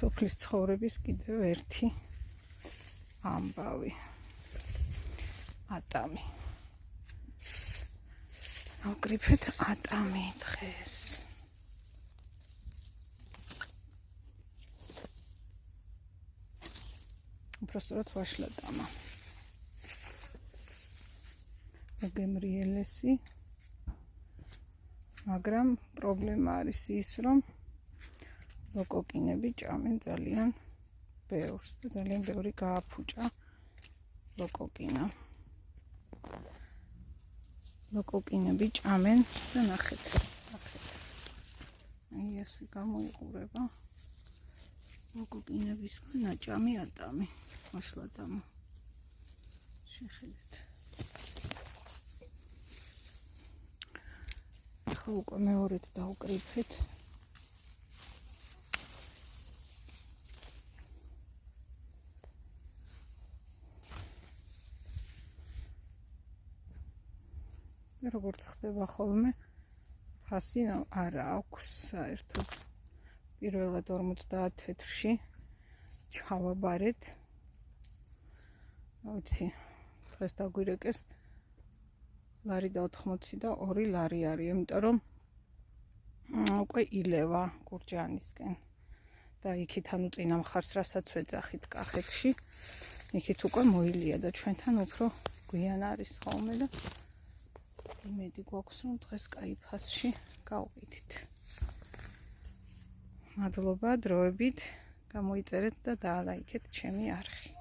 სოფლის ცხოვრების კიდევ ერთი ამბავი. ატამი. ავკრიფეთ ატამი დღეს. უბრალოდ ვაშლატამა. მოგემრიელესი. მაგრამ პრობლემა არის ის, რომ ლოკოკინები ჭამენ ძალიან ბევრს და ძალიან ბევრი გააფუჭა ლოკოკინა. ლოკოკინები ჭამენ და ნახეთ. აი ესე გამოიყურება ლოკოკინებისგან ნაჭამი ატამი. ვაშლატამა. შეხედეთ. ახლა უკვე მეორედ დავკრიფეთ. როგორც ხდება ხოლმე, ფასი არა აქვს საერთოდ. პირველად 50 თეთრში ჩავაბარეთ. ვიცი, დღეს დაგვირეკეს ლარი და 80 და 2 ლარი არის, იმიტომ რომ უკვე ილევა გურჯაანისკენ. და იქით ანუ წინა მხარს რასაც ვეძახით კახეთში, იქით უკვე მოილია და ჩვენთან უფრო გვიან არის ხოლმე და იმედი გვაქვს, რომ დღეს კაი ფასში გავყიდით. მადლობა დროებით, გამოიწერეთ და დაალაიქეთ ჩემი არხი.